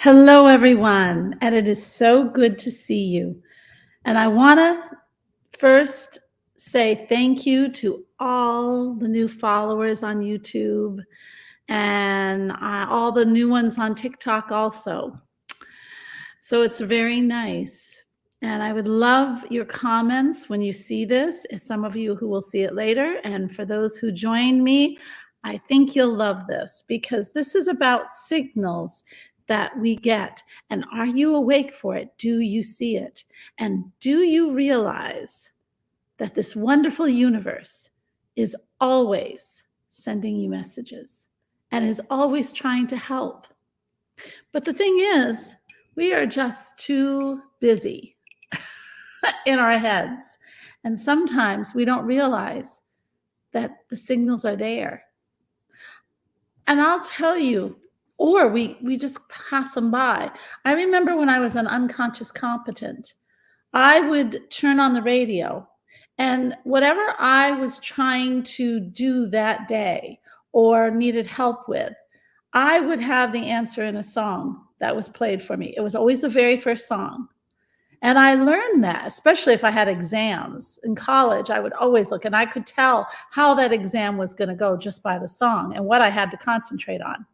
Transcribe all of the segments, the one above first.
Hello, everyone, and it is so good to see you. And I want to first say thank you to all the new followers on YouTube and all the new ones on TikTok also. So it's very nice. And I would love your comments when you see this, as some of you who will see it later. And for those who joined me, I think you'll love this because this is about signals that we get. And are you awake for it? Do you see it? And do you realize that this wonderful universe is always sending you messages and is always trying to help? But the thing is, we are just too busy in our heads. And sometimes we don't realize that the signals are there. And I'll tell you, or we just pass them by. I remember when I was an unconscious competent, I would turn on the radio, and whatever I was trying to do that day or needed help with, I would have the answer in a song that was played for me. It was always the very first song. And I learned that, especially if I had exams in college, I would always look and I could tell how that exam was going to go just by the song and what I had to concentrate on.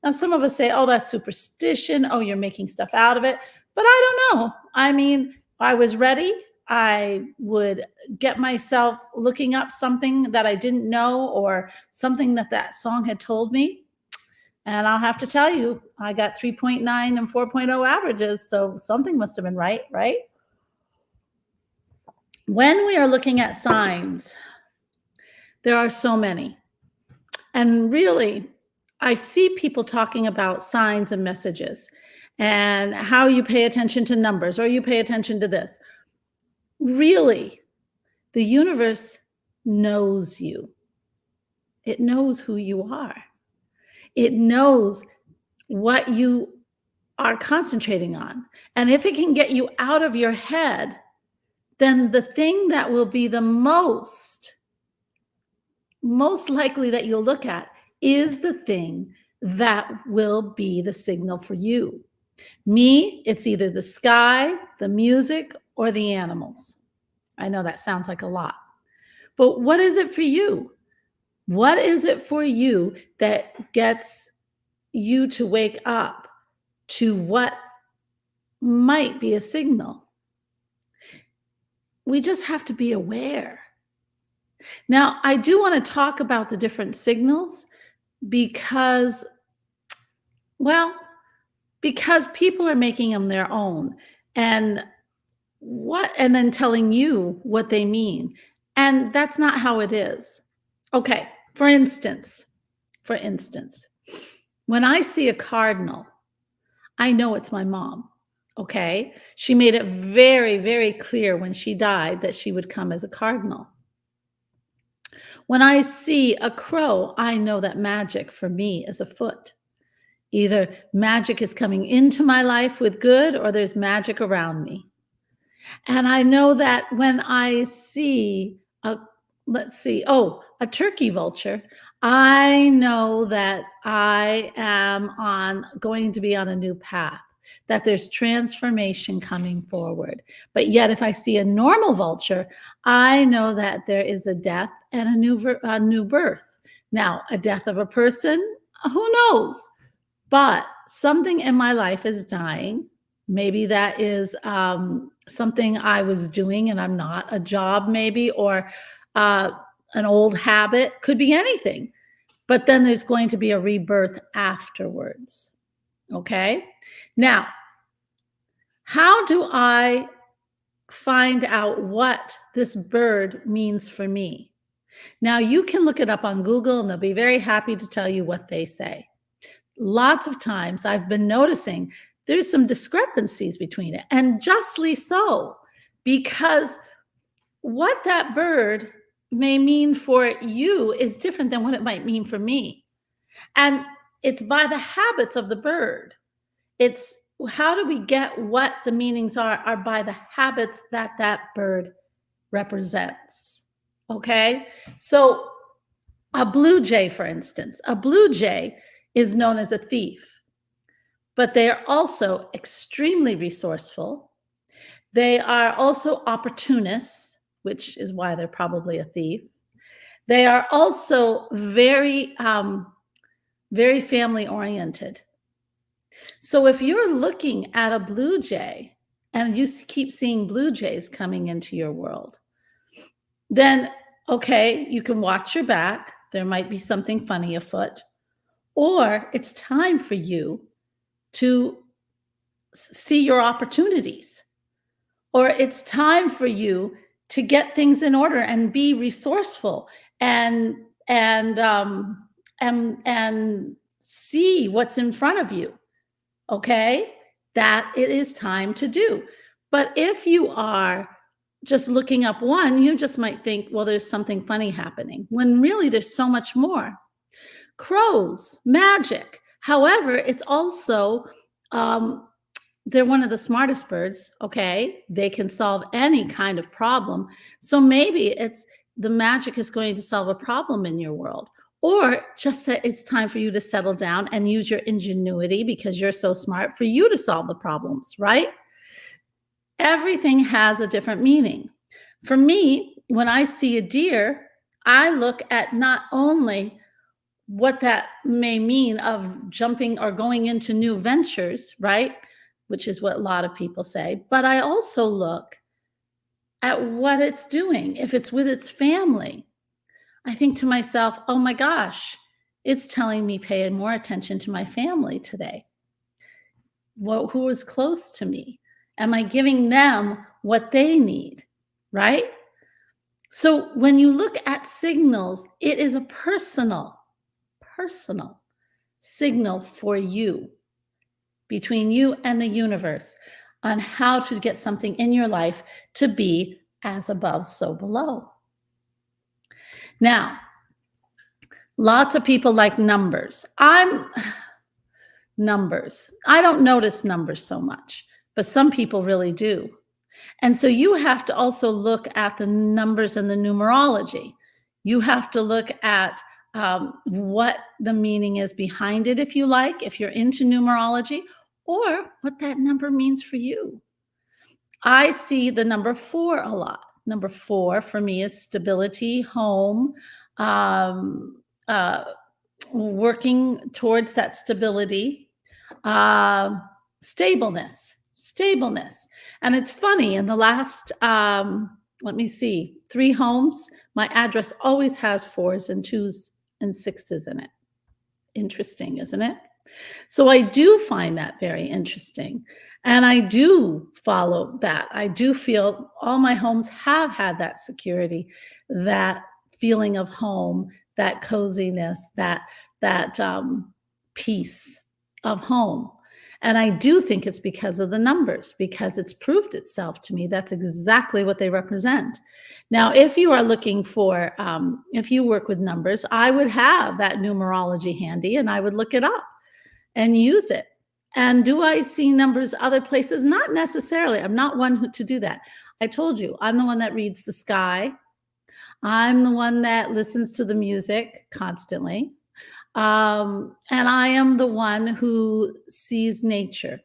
Now, some of us say, oh, that's superstition. Oh, you're making stuff out of it. But I don't know. I mean, I was ready. I would get myself looking up something that I didn't know or something that that song had told me. And I'll have to tell you, I got 3.9 and 4.0 averages. So something must have been right, right? When we are looking at signs, there are so many. And really, I see people talking about signs and messages and how you pay attention to numbers or you pay attention to this. Really, the universe knows you. It knows who you are. It knows what you are concentrating on. And if it can get you out of your head, then the thing that will be the most likely that you'll look at is the thing that will be the signal for you. Me, it's either the sky, the music, or the animals. I know that sounds like a lot, but what is it for you? What is it for you that gets you to wake up to what might be a signal? We just have to be aware. Now, I do want to talk about the different signals because, well, because people are making them their own and then telling you what they mean. And that's not how it is. Okay, for instance, when I see a cardinal, I know it's my mom. Okay, she made it very, very clear when she died that she would come as a cardinal. When I see a crow, I know that magic for me is afoot. Either magic is coming into my life with good or there's magic around me. And I know that when I see a, a turkey vulture, I know that I am going to be on a new path, that there's transformation coming forward. But yet, if I see a normal vulture, I know that there is a death and a new birth. Now, a death of a person, who knows? But something in my life is dying. Maybe that is something I was doing and I'm not, a job maybe, or an old habit, could be anything. But then there's going to be a rebirth afterwards. Okay? Now, how do I find out what this bird means for me? Now, you can look it up on Google and they'll be very happy to tell you what they say. Lots of times I've been noticing there's some discrepancies between it, and justly so, because what that bird may mean for you is different than what it might mean for me. And it's by the habits of the bird. It's how do we get what the meanings are by the habits that that bird represents. Okay? So a blue jay, for instance, a blue jay is known as a thief. but they are also extremely resourceful. They are also opportunists, which is why they're probably a thief. They are also very family oriented. So if you're looking at a blue jay and you keep seeing blue jays coming into your world, then okay, you can watch your back. There might be something funny afoot, or it's time for you to see your opportunities, or it's time for you to get things in order and be resourceful and and um, and see what's in front of you. Okay, that it is time to do. But if you are just looking up one, you just might think, well, there's something funny happening, when really there's so much more. Crows, magic. However, it's also um, they're one of the smartest birds. Okay, they can solve any kind of problem. So maybe it's the magic is going to solve a problem in your world, or just that it's time for you to settle down and use your ingenuity because you're so smart for you to solve the problems, right? Everything has a different meaning. For me, when I see a deer, I look at not only what that may mean of jumping or going into new ventures, right? Which is what a lot of people say. But I also look at what it's doing. If it's with its family, I think to myself, oh my gosh, it's telling me pay more attention to my family today. Who is close to me? Am I giving them what they need? Right? So when you look at signals, it is a personal signal for you, between you and the universe, on how to get something in your life to be as above, so below. Now, lots of people like numbers. Numbers. I don't notice numbers so much, but some people really do. And so you have to also look at the numbers and the numerology. You have to look at what the meaning is behind it, if you like, if you're into numerology, or what that number means for you. I see the number 4 a lot. Number 4 for me is stability, home, um, uh, working towards that stability, uh, stableness. And it's funny, in the last, let me see, 3 homes, my address always has 4s and 2s and 6s in it. Interesting, isn't it? So I do find that very interesting. And I do follow that. I do feel all my homes have had that security, that feeling of home, that coziness, that peace of home. And I do think it's because of the numbers, because it's proved itself to me. That's exactly what they represent. Now, if you are looking for, if you work with numbers, I would have that numerology handy and I would look it up and use it. And do I see numbers other places? Not necessarily. I'm not one to do that. I told you, I'm the one that reads the sky. I'm the one that listens to the music constantly. And I am the one who sees nature.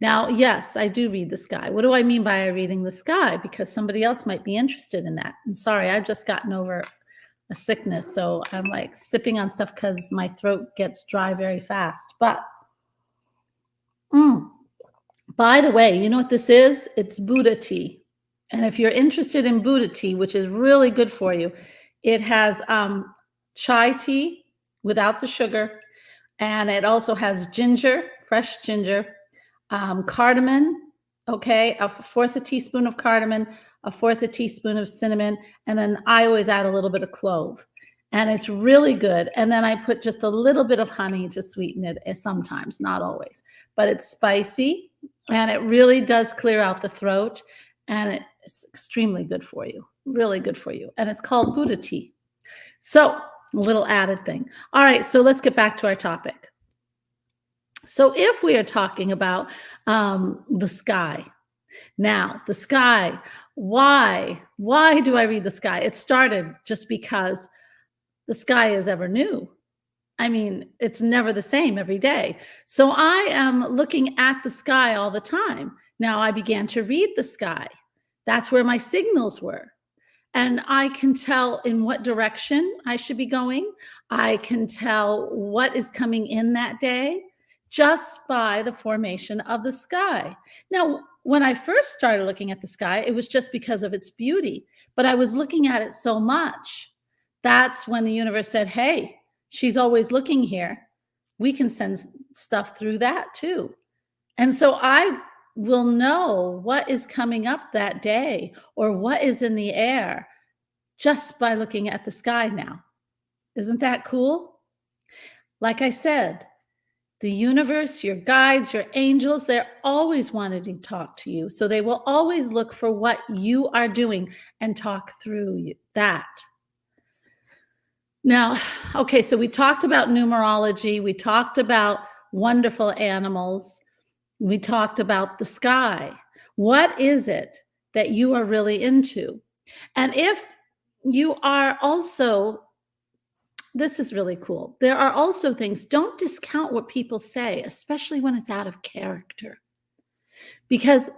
Now, yes, I do read the sky. What do I mean by reading the sky? Because somebody else might be interested in that. And sorry, I've just gotten over a sickness, so I'm like sipping on stuff because my throat gets dry very fast. But by the way, you know what this is? It's Buddha tea. And if you're interested in Buddha tea, which is really good for you, it has chai tea without the sugar, and it also has ginger, fresh ginger, cardamom, okay, a fourth a teaspoon of cardamom, a fourth a teaspoon of cinnamon, and then I always add a little bit of clove. And it's really good. And then I put just a little bit of honey to sweeten it sometimes, not always. But it's spicy, and it really does clear out the throat, and it's extremely good for you, really good for you. And it's called Buddha tea. So a little added thing. All right, so let's get back to our topic. So if we are talking about the sky, now the sky, why do I read the sky? It started just because the sky is ever new. I mean, it's never the same every day. So I am looking at the sky all the time. Now I began to read the sky. That's where my signals were. And I can tell in what direction I should be going. I can tell what is coming in that day just by the formation of the sky. Now, when I first started looking at the sky, it was just because of its beauty, but I was looking at it so much. That's when the universe said, hey, she's always looking here. We can send stuff through that too. And so I will know what is coming up that day or what is in the air just by looking at the sky now. Isn't that cool? Like I said, the universe, your guides, your angels, they're always wanting to talk to you. So they will always look for what you are doing and talk through that. Now, okay, so we talked about numerology, we talked about wonderful animals, we talked about the sky. What is it that you are really into? And if you are also, this is really cool. There are also things, don't discount what people say, especially when it's out of character. Because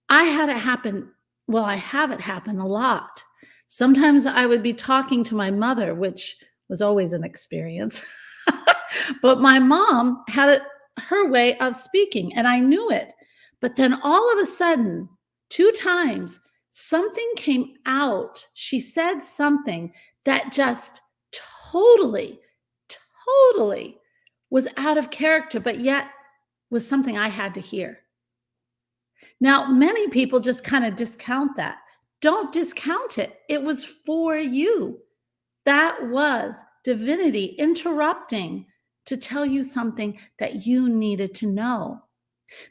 I had it happen, well, I have it happen a lot. Sometimes I would be talking to my mother, which was always an experience. But my mom had her way of speaking, and I knew it. But then all of a sudden, 2 times, something came out. She said something that just totally, totally was out of character, but yet was something I had to hear. Now, many people just kind of discount that. Don't discount it. It was for you. That was divinity interrupting to tell you something that you needed to know.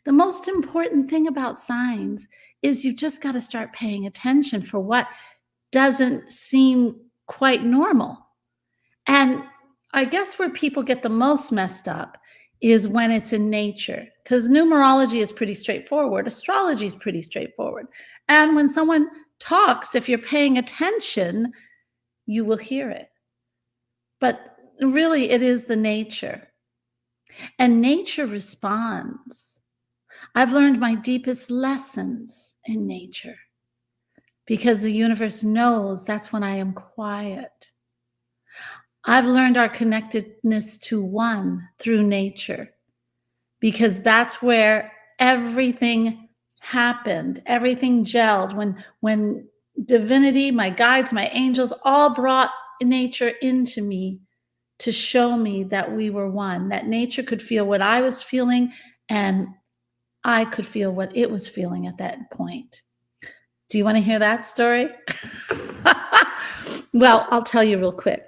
The most important thing about signs is you just got to start paying attention for what doesn't seem quite normal. And I guess where people get the most messed up is when it's in nature, because numerology is pretty straightforward. Astrology is pretty straightforward. And when someone talks, if you're paying attention, you will hear it. But really, it is the nature. And nature responds. I've learned my deepest lessons in nature because the universe knows that's when I am quiet. I've learned our connectedness to one through nature because that's where everything happened, everything gelled when divinity, my guides, my angels all brought nature into me to show me that we were one, that nature could feel what I was feeling and I could feel what it was feeling at that point. Do you want to hear that story? Well, I'll tell you real quick.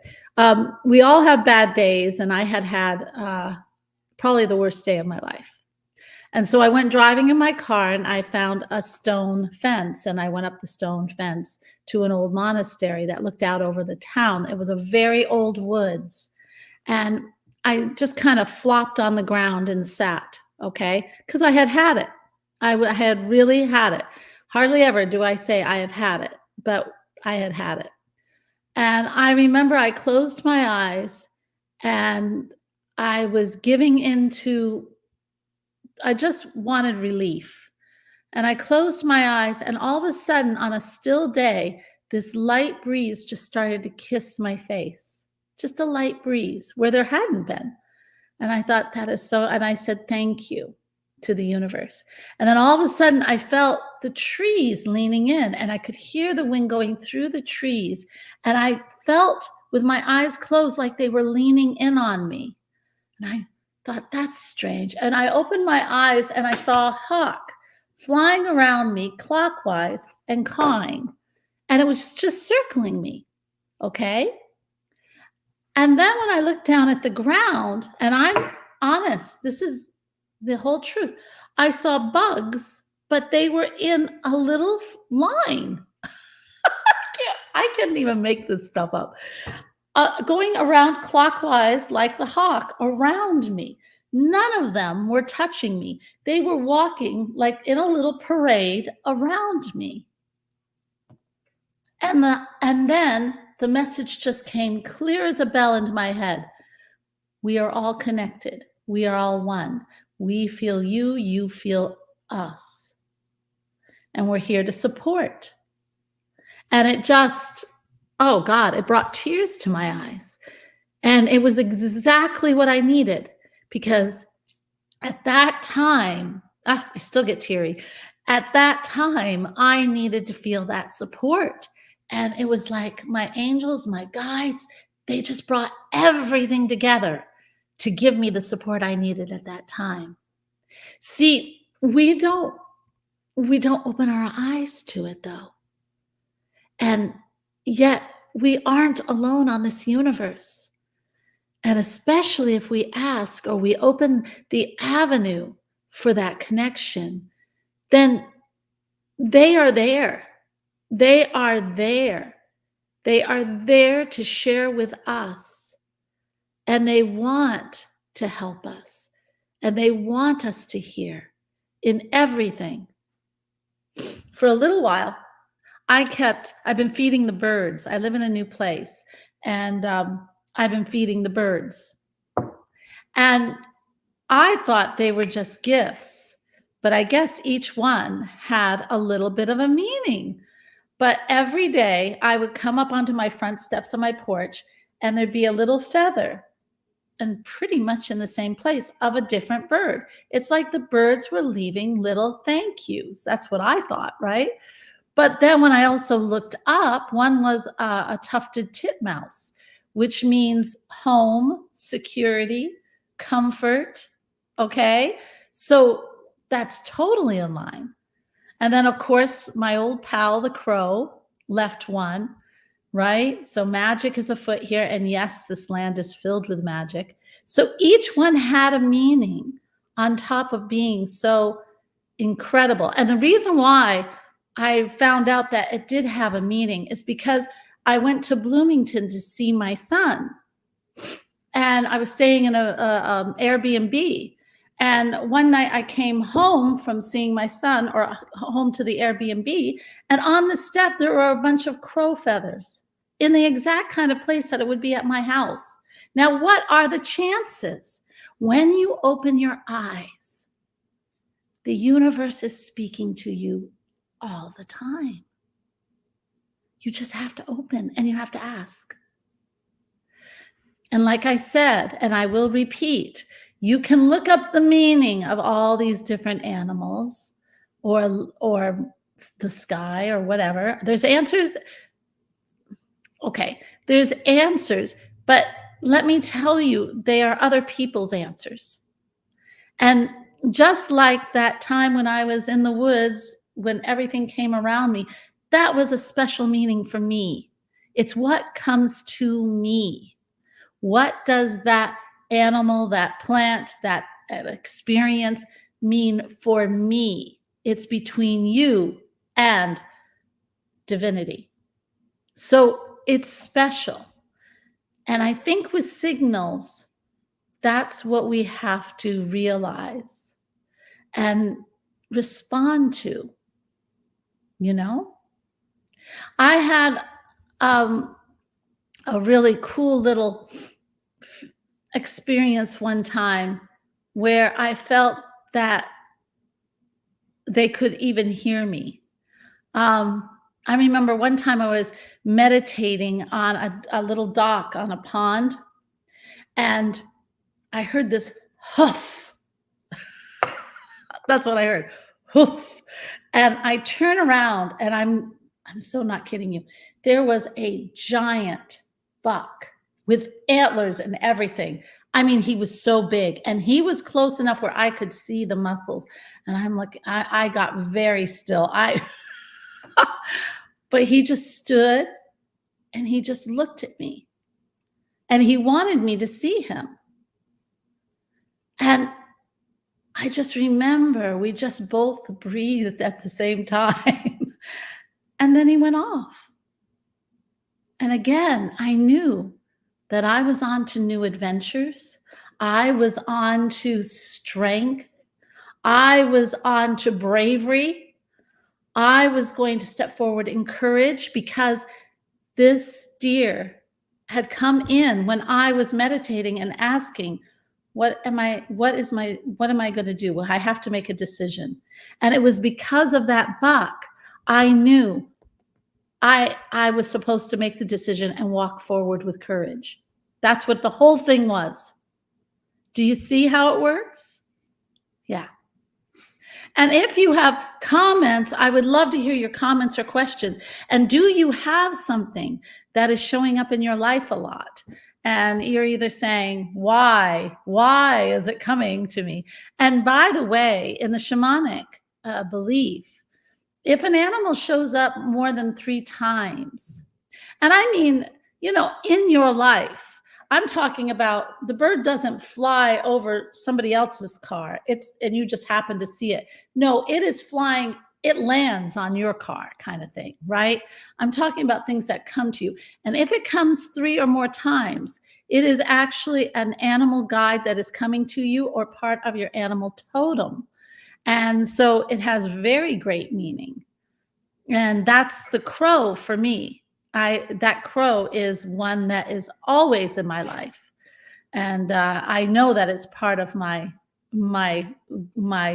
We all have bad days, and I had probably the worst day of my life. And so I went driving in my car, and I found a stone fence, and I went up the stone fence to an old monastery that looked out over the town. It was a very old woods, and I just kind of flopped on the ground and sat, okay, because I had it. I had really had it. Hardly ever do I say I have had it, but I had it. And I remember I closed my eyes and I was giving into, I just wanted relief. And I closed my eyes, and all of a sudden, on a still day, this light breeze just started to kiss my face. Just a light breeze where there hadn't been. And I thought, that is so, and I said, thank you to the universe. And then all of a sudden I felt the trees leaning in, and I could hear the wind going through the trees. And I felt with my eyes closed like they were leaning in on me. And I thought, that's strange. And I opened my eyes and I saw a hawk flying around me clockwise and cawing. And it was just circling me. Okay. And then when I looked down at the ground, and I'm honest, this is the whole truth, I saw bugs, but they were in a little line. I couldn't even make this stuff up. Going around clockwise like the hawk around me. None of them were touching me. They were walking like in a little parade around me. And then the message just came clear as a bell into my head. We are all connected. We are all one. We feel you, you feel us. And we're here to support. And it just, oh God, it brought tears to my eyes. And it was exactly what I needed, because at that time, I still get teary. At that time, I needed to feel that support. And it was like my angels, my guides, they just brought everything together to give me the support I needed at that time. See, we don't open our eyes to it though. And yet we aren't alone on this universe. And especially if we ask or we open the avenue for that connection, then they are there. They are there. They are there to share with us. And they want to help us. And they want us to hear in everything. For a little while, I've been feeding the birds. I live in a new place, and I've been feeding the birds. And I thought they were just gifts, but I guess each one had a little bit of a meaning. But every day I would come up onto my front steps on my porch, and there'd be a little feather, and pretty much in the same place, of a different bird. It's like the birds were leaving little thank yous. That's what I thought, right? But then when I also looked up, one was a tufted titmouse, which means home, security, comfort. Okay. So that's totally in line. And then, of course, my old pal, the crow, left one, right? So magic is afoot here. And yes, this land is filled with magic. So each one had a meaning on top of being so incredible. And the reason why I found out that it did have a meaning is because I went to Bloomington to see my son. And I was staying in a Airbnb. And one night I came home from seeing my son, or home to the Airbnb, and on the step there were a bunch of crow feathers in the exact kind of place that it would be at my house. Now, what are the chances? When you open your eyes, the universe is speaking to you all the time. You just have to open and you have to ask. And like I said, and I will repeat, you can look up the meaning of all these different animals or the sky or whatever. There's answers. Okay, there's answers, but let me tell you, they are other people's answers. And just like that time when I was in the woods, when everything came around me, that was a special meaning for me. It's what comes to me. What does that animal, that plant, that experience mean for me? It's between you and divinity. So it's special. And I think with signals, that's what we have to realize and respond to, you know? I had a really cool little experience one time where I felt that they could even hear me. I remember one time I was meditating on a little dock on a pond, and I heard this huff. That's what I heard. Hoof. And I turn around, and I'm so not kidding you. There was a giant buck with antlers and everything. I mean, he was so big, and he was close enough where I could see the muscles. And I'm like, I got very still. But he just stood and he just looked at me, and he wanted me to see him. And I just remember we just both breathed at the same time. And then he went off. And again, I knew that I was on to new adventures. I was on to strength. I was on to bravery. I was going to step forward in courage, because this deer had come in when I was meditating and asking, what am I going to do? Well, I have to make a decision. And it was because of that buck, I knew I was supposed to make the decision and walk forward with courage. That's what the whole thing was. Do you see how it works? Yeah. And if you have comments, I would love to hear your comments or questions. And do you have something that is showing up in your life a lot? And you're either saying, why is it coming to me? And by the way, in the shamanic belief, if an animal shows up more than 3 times, and I mean, in your life, I'm talking about the bird doesn't fly over somebody else's car. And you just happen to see it. No, it is flying, it lands on your car kind of thing, right? I'm talking about things that come to you. And if it comes 3 or more times, it is actually an animal guide that is coming to you or part of your animal totem. And so it has very great meaning. And that's the crow for me. That crow is one that is always in my life. And I know that it's part of my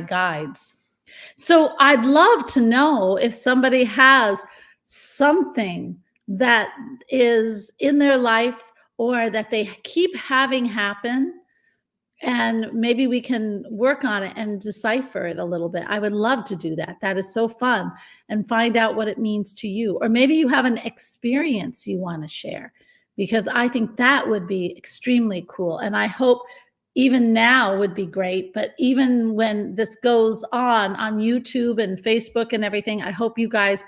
guides. So I'd love to know if somebody has something that is in their life or that they keep having happen, and maybe we can work on it and decipher it a little bit. I would love to do that. That is so fun, and find out what it means to you. Or maybe you have an experience you want to share, because I think that would be extremely cool. And I hope even now would be great, but even when this goes on YouTube and Facebook and everything, I hope you guys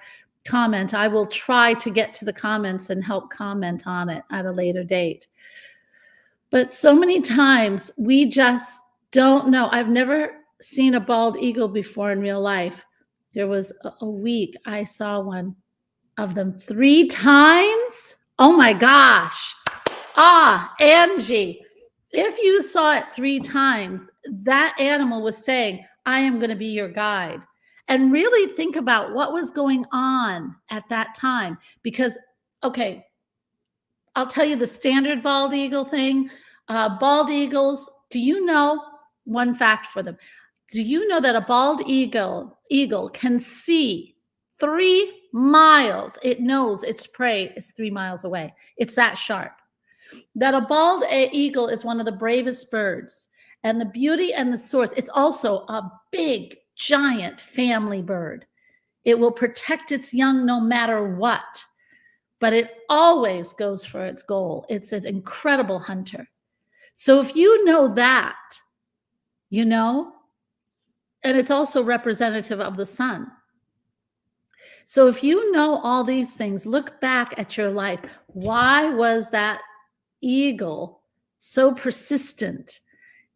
comment. I will try to get to the comments and help comment on it at a later date. But so many times we just don't know. I've never seen a bald eagle before in real life. There was a week I saw one of them 3 times. Oh my gosh. Angie, if you saw it 3 times, that animal was saying, I am going to be your guide. And really think about what was going on at that time. Because, okay, I'll tell you the standard bald eagle thing. Bald eagles, do you know one fact for them? Do you know that a bald eagle can see 3 miles? It knows its prey is 3 miles away. It's that sharp. That a bald eagle is one of the bravest birds. And the beauty and the source, it's also a big, giant family bird. It will protect its young no matter what. But it always goes for its goal. It's an incredible hunter. So if you know that, and it's also representative of the sun. So if you know all these things, look back at your life. Why was that eagle so persistent?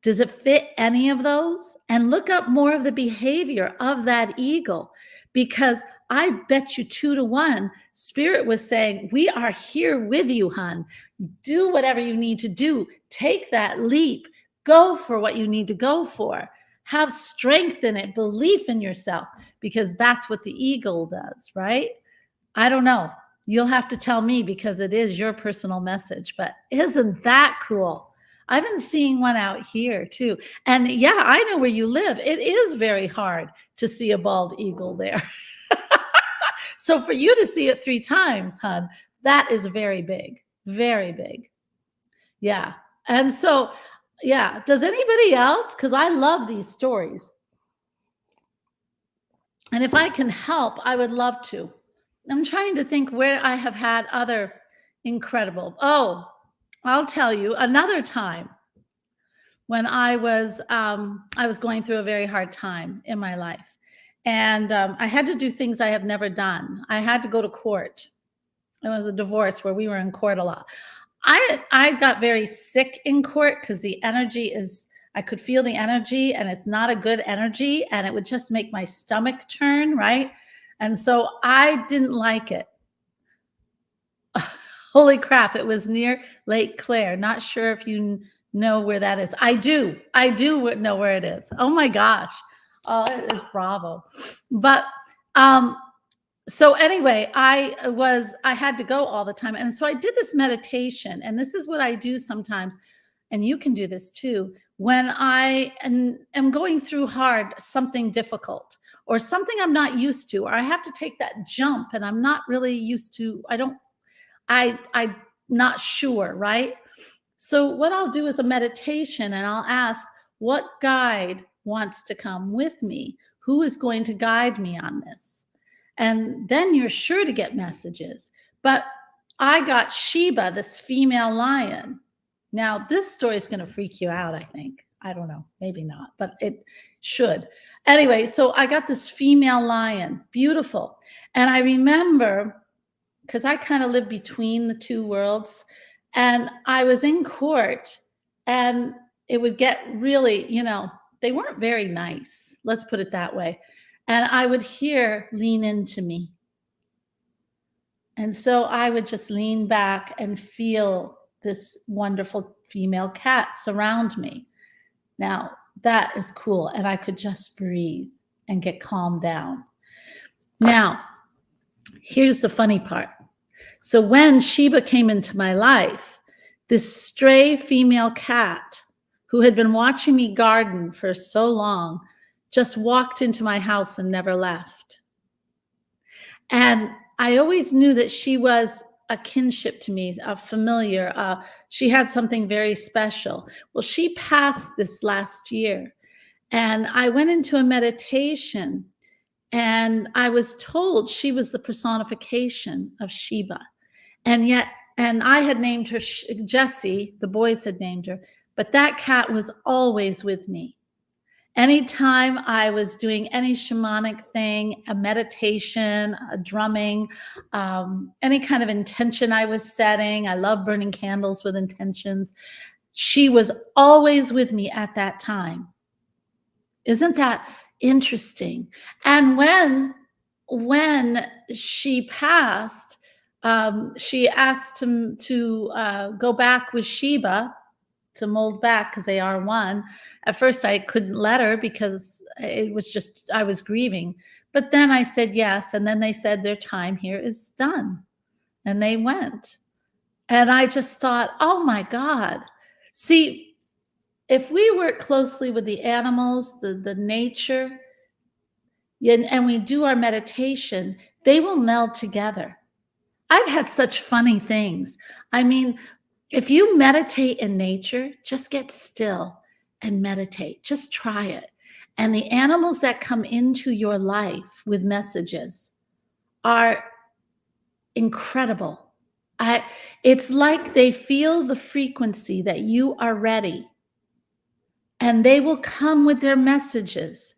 Does it fit any of those? And look up more of the behavior of that eagle. Because I bet you 2 to 1, Spirit was saying, we are here with you, hon. Do whatever you need to do. Take that leap. Go for what you need to go for. Have strength in it, belief in yourself, because that's what the eagle does, right? I don't know. You'll have to tell me, because it is your personal message. But isn't that cool? I've been seeing one out here too. And yeah, I know where you live. It is very hard to see a bald eagle there. So for you to see it 3 times, hon, that is very big, very big. Yeah. And so, yeah. Does anybody else? Because I love these stories. And if I can help, I would love to. I'm trying to think where I have had other incredible. Oh, I'll tell you another time when I was going through a very hard time in my life. And I had to do things I have never done. I had to go to court. It was a divorce where we were in court a lot. I got very sick in court because the energy I could feel the energy, and it's not a good energy, and it would just make my stomach turn, right? And so I didn't like it. Holy crap, it was near Lake Claire. Not sure if you know where that is. I do know where it is. Oh my gosh. Oh, it is Bravo. But So anyway, I had to go all the time. And so I did this meditation, and this is what I do sometimes, and you can do this too. When am going through something difficult, or something I'm not used to, or I have to take that jump and I'm not really used to, I'm not sure, right? So what I'll do is a meditation, and I'll ask, what guide wants to come with me? Who is going to guide me on this? And then you're sure to get messages. But I got Sheba, this female lion. Now, this story is going to freak you out, I think. I don't know, maybe not, but it should. Anyway, so I got this female lion, beautiful. And I remember, because I kind of live between the two worlds, and I was in court, and it would get really, they weren't very nice. Let's put it that way. And I would hear, lean into me. And so I would just lean back and feel this wonderful female cat surround me. Now, that is cool. And I could just breathe and get calmed down. Now, here's the funny part. So when Sheba came into my life, this stray female cat who had been watching me garden for so long just walked into my house and never left. And I always knew that she was a kinship to me, a familiar. She had something very special. Well, she passed this last year, and I went into a meditation, and I was told she was the personification of Sheba. And I had named her Jessie, the boys had named her, but that cat was always with me. Anytime I was doing any shamanic thing, a meditation, a drumming, any kind of intention I was setting, I love burning candles with intentions. She was always with me at that time. Isn't that interesting? And when she passed, she asked to go back with Sheba, to mold back, because they are one. At first I couldn't let her because it was just, I was grieving. But then I said yes. And then they said their time here is done. And they went. And I just thought, oh my God. See, if we work closely with the animals, the nature, and we do our meditation, they will meld together. I've had such funny things. I mean, if you meditate in nature, just get still and meditate. Just try it. And the animals that come into your life with messages are incredible. It's like they feel the frequency that you are ready, and they will come with their messages.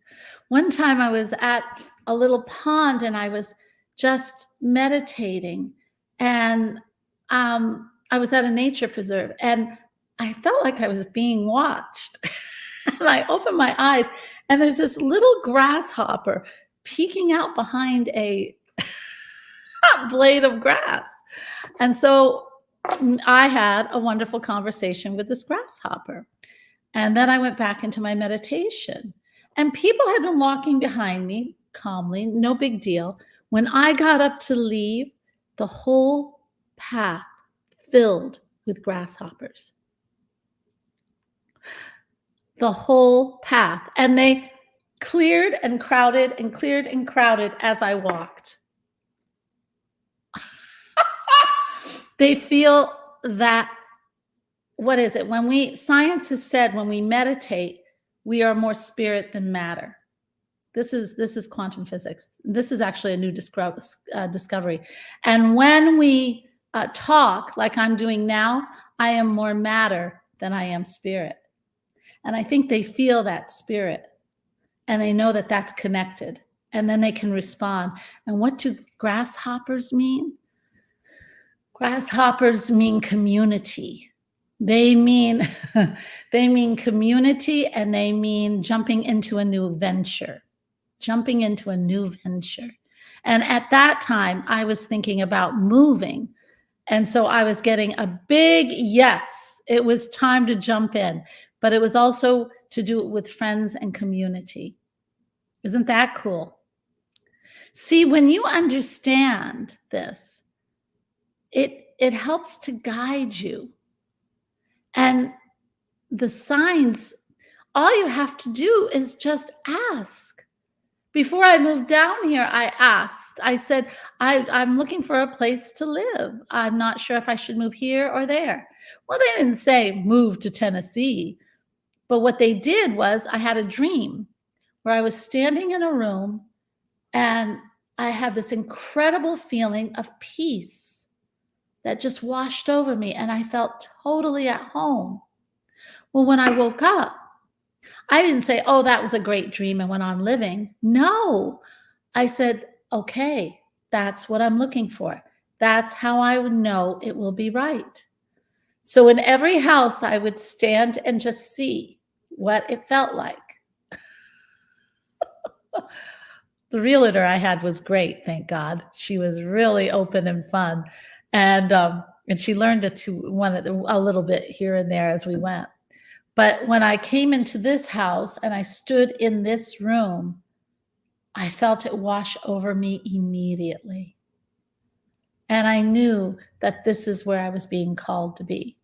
One time I was at a little pond, and I was just meditating, and I was at a nature preserve, and I felt like I was being watched. And I opened my eyes, and there's this little grasshopper peeking out behind a blade of grass. And so I had a wonderful conversation with this grasshopper. And then I went back into my meditation. And people had been walking behind me calmly, no big deal. When I got up to leave, the whole path filled with grasshoppers. The whole path. And they cleared and crowded and cleared and crowded as I walked. They feel that, what is it? Science has said when we meditate, we are more spirit than matter. This is quantum physics. This is actually a new discovery. And when we talk like I'm doing now, I am more matter than I am spirit. And I think they feel that spirit, and they know that that's connected, and then they can respond. And what do grasshoppers mean? Grasshoppers mean community. They mean community, and they mean jumping into a new venture. And at that time, I was thinking about moving. And so I was getting a big yes. It was time to jump in, but it was also to do it with friends and community. Isn't that cool? See, when you understand this, it helps to guide you. And the signs, all you have to do is just ask. Before I moved down here, I asked. I said, I'm looking for a place to live. I'm not sure if I should move here or there. Well, they didn't say move to Tennessee, but what they did was I had a dream where I was standing in a room and I had this incredible feeling of peace that just washed over me, and I felt totally at home. Well, when I woke up, I didn't say, oh, that was a great dream and went on living. No, I said, okay, that's what I'm looking for. That's how I would know it will be right. So in every house, I would stand and just see what it felt like. The realtor I had was great, thank God. She was really open and fun, and she learned it to a little bit here and there as we went. But when I came into this house and I stood in this room, I felt it wash over me immediately. And I knew that this is where I was being called to be.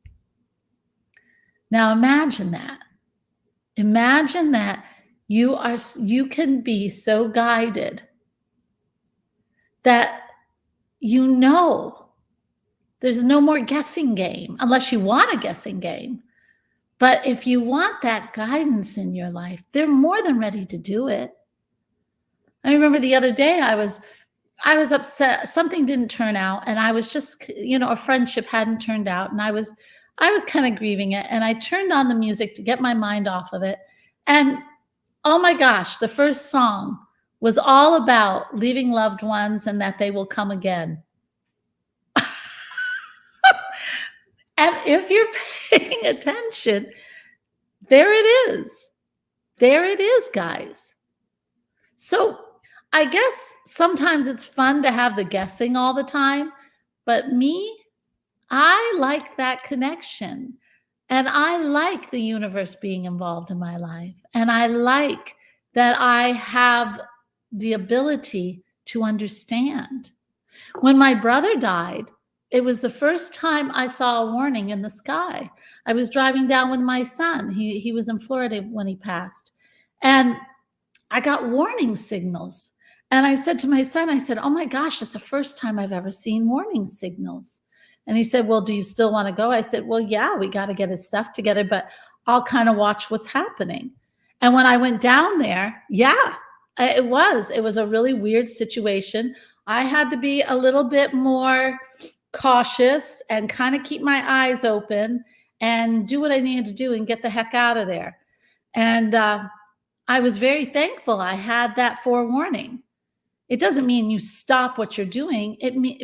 Now imagine that. Imagine that you can be so guided that you know there's no more guessing game, unless you want a guessing game. But if you want that guidance in your life, they're more than ready to do it. I remember the other day I was upset. Something didn't turn out, and I was just, a friendship hadn't turned out, and I was kind of grieving it. And I turned on the music to get my mind off of it. And oh my gosh, the first song was all about leaving loved ones and that they will come again. And if you're paying attention, there it is. There it is, guys. So I guess sometimes it's fun to have the guessing all the time, but me, I like that connection. And I like the universe being involved in my life. And I like that I have the ability to understand. When my brother died, it was the first time I saw a warning in the sky. I was driving down with my son. He was in Florida when he passed. And I got warning signals. And I said to my son, I said, oh my gosh, that's the first time I've ever seen warning signals. And he said, well, do you still want to go? I said, well, yeah, we got to get his stuff together, but I'll kind of watch what's happening. And when I went down there, yeah, it was a really weird situation. I had to be a little bit more cautious and kind of keep my eyes open and do what I needed to do and get the heck out of there. And I was very thankful I had that forewarning. It doesn't mean you stop what you're doing,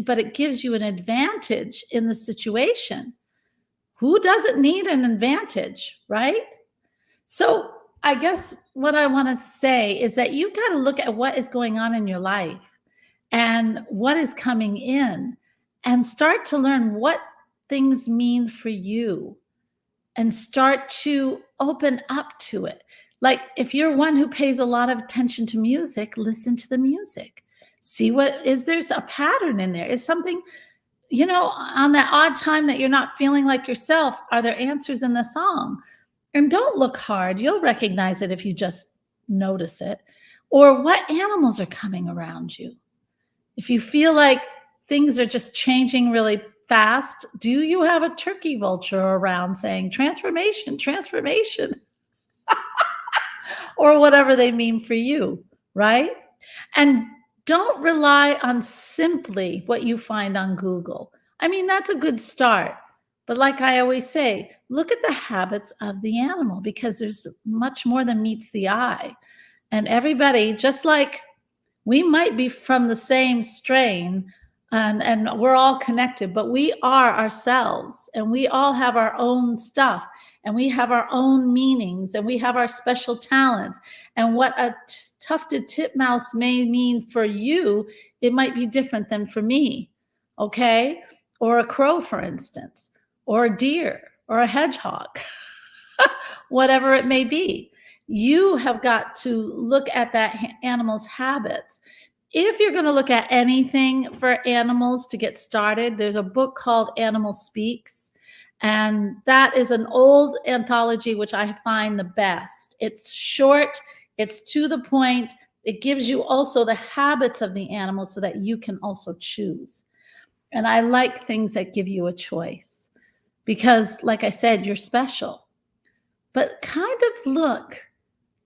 but it gives you an advantage in the situation. Who doesn't need an advantage, right? So I guess what I want to say is that you've got to look at what is going on in your life and what is coming in and start to learn what things mean for you and start to open up to it. Like if you're one who pays a lot of attention to music, listen to the music. See there's a pattern in there. Is something, on that odd time that you're not feeling like yourself, are there answers in the song? And don't look hard. You'll recognize it if you just notice it. Or what animals are coming around you? If you feel like things are just changing really fast, do you have a turkey vulture around saying transformation, transformation? Or whatever they mean for you, right? And don't rely on simply what you find on Google. I mean, that's a good start. But like I always say, look at the habits of the animal because there's much more than meets the eye. And everybody, just like we might be from the same strain and we're all connected, but we are ourselves and we all have our own stuff and we have our own meanings and we have our special talents. And what a tufted titmouse may mean for you, it might be different than for me, okay? Or a crow, for instance, or a deer or a hedgehog, whatever it may be. You have got to look at that animal's habits. if you're going to look at anything for animals to get started, there's a book called Animal Speaks. And that is an old anthology, which I find the best. It's short, it's to the point. It gives you also the habits of the animals so that you can also choose. And I like things that give you a choice because, like I said, you're special. But kind of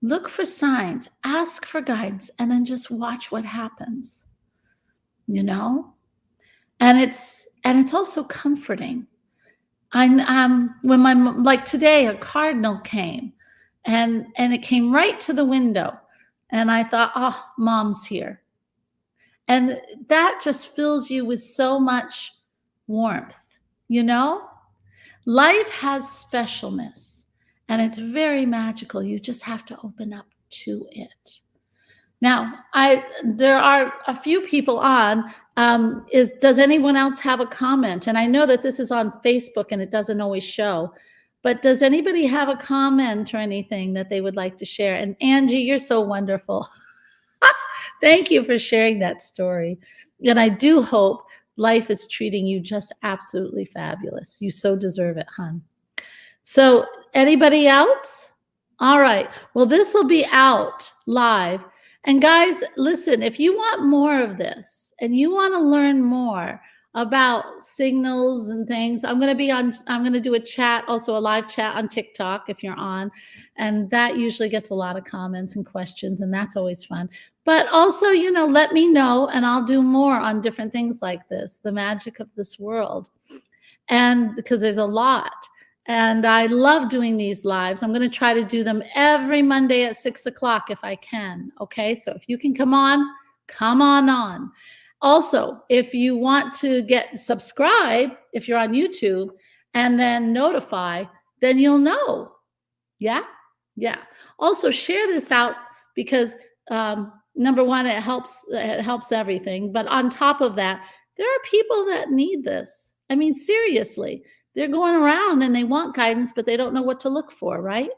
look for signs, ask for guidance, and then just watch what happens, you know? And it's also comforting. When like today, a cardinal came and it came right to the window. And I thought, oh, mom's here. And that just fills you with so much warmth, you know? Life has specialness and it's very magical. You just have to open up to it. Now, there are a few people on. Does anyone else have a comment? And I know that this is on Facebook and it doesn't always show, but does anybody have a comment or anything that they would like to share? And Angie, you're so wonderful. Thank you for sharing that story. And I do hope life is treating you just absolutely fabulous. You so deserve it, hon. So anybody else? All right. Well, this will be out live. And guys, listen, if you want more of this and you want to learn more about signals and things, I'm going to do a chat, also a live chat on TikTok if you're on. And that usually gets a lot of comments and questions, and that's always fun. But also, let me know and I'll do more on different things like this, the magic of this world. And because there's a lot. And I love doing these lives. I'm going to try to do them every Monday at 6 o'clock if I can. Okay. So if you can come on. Also, if you want to subscribe, if you're on YouTube and then notify, then you'll know. Yeah. Yeah. Also share this out because, number one, it helps everything. But on top of that, there are people that need this. I mean, seriously. They're going around and they want guidance, but they don't know what to look for, right?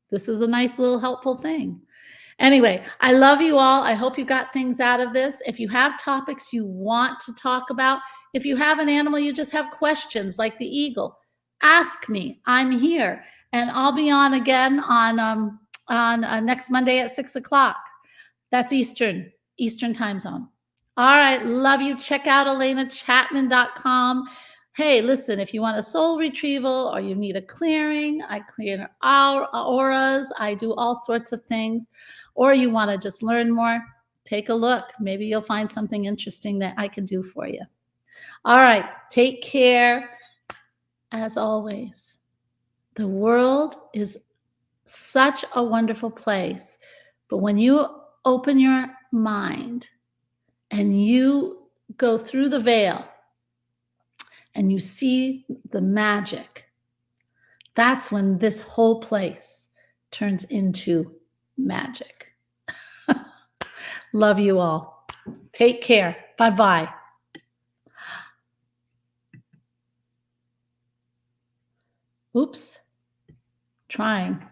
This is a nice little helpful thing. Anyway, I love you all. I hope you got things out of this. If you have topics you want to talk about, if you have an animal, you just have questions like the eagle, ask me. I'm here. And I'll be on again on next Monday at 6 o'clock. That's Eastern time zone. All right. Love you. Check out ElenaChapman.com. Hey, listen, if you want a soul retrieval or you need a clearing, I clear our auras. I do all sorts of things. Or you want to just learn more, take a look. Maybe you'll find something interesting that I can do for you. All right. Take care. As always, the world is such a wonderful place. But when you open your mind and you go through the veil, and you see the magic, that's when this whole place turns into magic. Love you all. Take care. Bye-bye. Oops. Trying.